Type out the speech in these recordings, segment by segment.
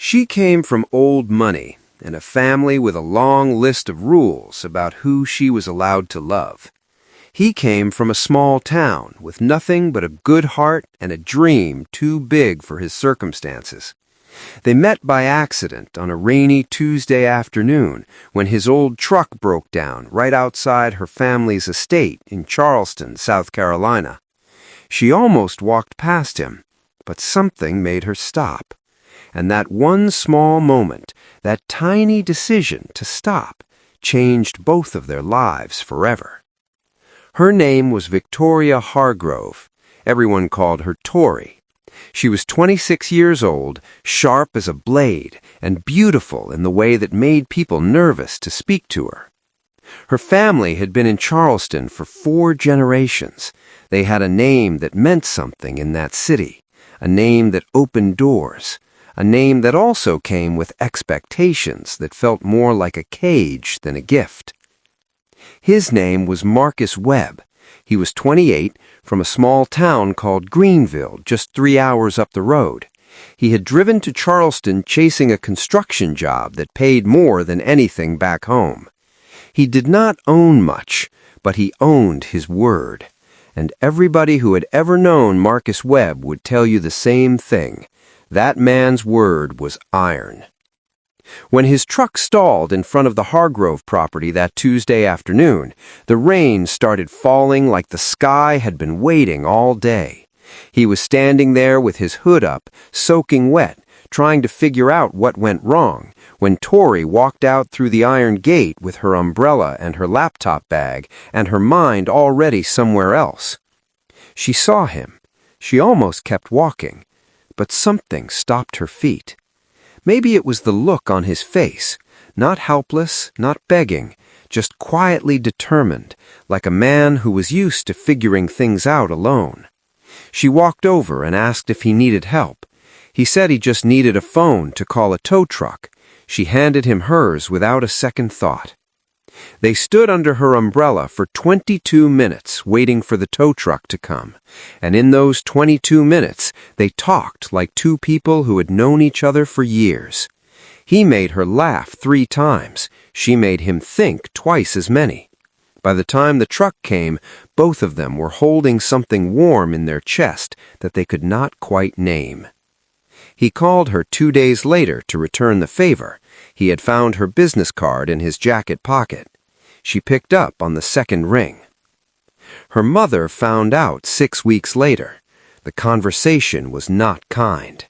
She came from old money and a family with a long list of rules about who she was allowed to love. He came from a small town with nothing but a good heart and a dream too big for his circumstances. They met by accident on a rainy Tuesday afternoon when his old truck broke down right outside her family's estate in Charleston, South Carolina. She almost walked past him, but something made her stop. And that one small moment, that tiny decision to stop, changed both of their lives forever. Her name was Victoria Hargrove. Everyone called her Tori. She was 26 years old, sharp as a blade, and beautiful in the way that made people nervous to speak to her. Her family had been in Charleston for 4 generations. They had a name that meant something in that city, a name that opened doors, a name that also came with expectations that felt more like a cage than a gift. His name was Marcus Webb. He was 28, from a small town called Greenville, just 3 hours up the road. He had driven to Charleston chasing a construction job that paid more than anything back home. He did not own much, but he owned his word. And everybody who had ever known Marcus Webb would tell you the same thing. That man's word was iron. When his truck stalled in front of the Hargrove property that Tuesday afternoon, the rain started falling like the sky had been waiting all day. He was standing there with his hood up, soaking wet, trying to figure out what went wrong, when Tori walked out through the iron gate with her umbrella and her laptop bag, and her mind already somewhere else. She saw him. She almost kept walking, but something stopped her feet. Maybe it was the look on his face, not helpless, not begging, just quietly determined, like a man who was used to figuring things out alone. She walked over and asked if he needed help. He said he just needed a phone to call a tow truck. She handed him hers without a second thought. They stood under her umbrella for 22 minutes waiting for the tow truck to come, and in those 22 minutes they talked like 2 people who had known each other for years. He made her laugh 3 times. She made him think twice as many. By the time the truck came, both of them were holding something warm in their chest that they could not quite name. He called her 2 days later to return the favor. He had found her business card in his jacket pocket. She picked up on the second ring. Her mother found out 6 weeks later. The conversation was not kind.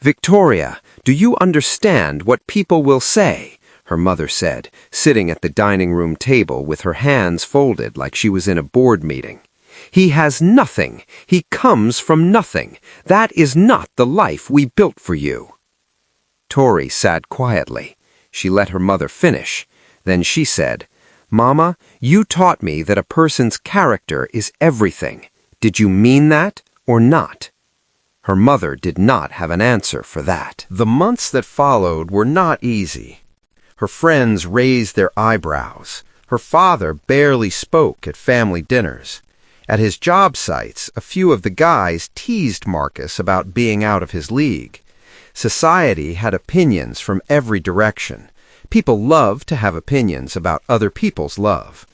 "Victoria, do you understand what people will say?" her mother said, sitting at the dining room table with her hands folded like she was in a board meeting. "He has nothing. He comes from nothing. That is not the life we built for you." Tori sat quietly. She let her mother finish. Then she said, "Mama, you taught me that a person's character is everything. Did you mean that or not?" Her mother did not have an answer for that. The months that followed were not easy. Her friends raised their eyebrows. Her father barely spoke at family dinners. At his job sites, a few of the guys teased Marcus about being out of his league. Society had opinions from every direction. People love to have opinions about other people's love.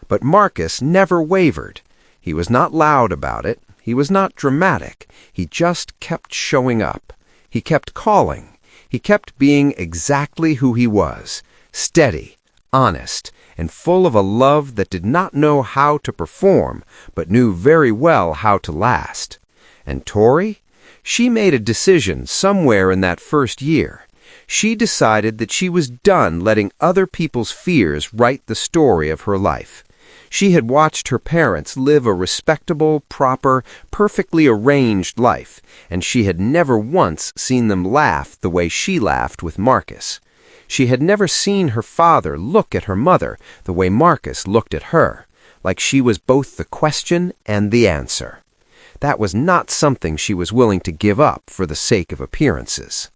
But Marcus never wavered. He was not loud about it. He was not dramatic. He just kept showing up. He kept calling. He kept being exactly who he was, steady, honest, and full of a love that did not know how to perform, but knew very well how to last. And Tori? She made a decision somewhere in that first year. She decided that she was done letting other people's fears write the story of her life. She had watched her parents live a respectable, proper, perfectly arranged life, and she had never once seen them laugh the way she laughed with Marcus. She had never seen her father look at her mother the way Marcus looked at her, like she was both the question and the answer. That was not something she was willing to give up for the sake of appearances.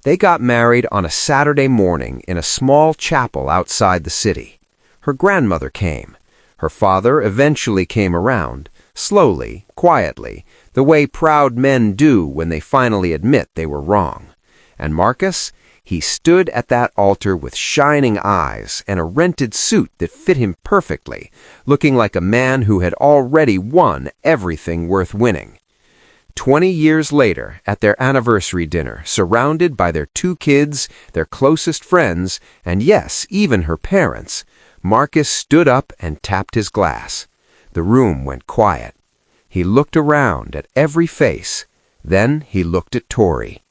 They got married on a Saturday morning in a small chapel outside the city. Her grandmother came. Her father eventually came around, slowly, quietly, the way proud men do when they finally admit they were wrong. And Marcus, he stood at that altar with shining eyes and a rented suit that fit him perfectly, looking like a man who had already won everything worth winning. 20 years later, at their anniversary dinner, surrounded by their 2 kids, their closest friends, and yes, even her parents, Marcus stood up and tapped his glass. The room went quiet. He looked around at every face. Then he looked at Tori.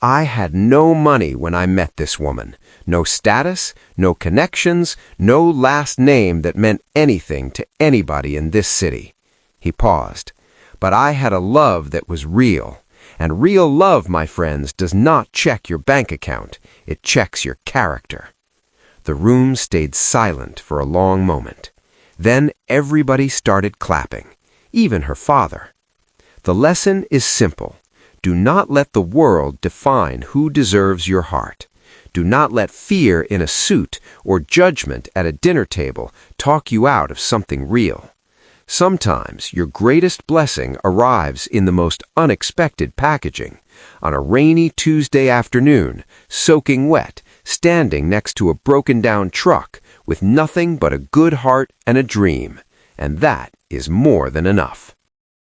I had no money when I met this woman. No status, no connections, no last name that meant anything to anybody in this city. He paused. But I had a love that was real. And real love, my friends, does not check your bank account. It checks your character. The room stayed silent for a long moment. Then everybody started clapping, even her father. The lesson is simple. Do not let the world define who deserves your heart. Do not let fear in a suit or judgment at a dinner table talk you out of something real. Sometimes your greatest blessing arrives in the most unexpected packaging. On a rainy Tuesday afternoon, soaking wet, standing next to a broken-down truck with nothing but a good heart and a dream. And that is more than enough.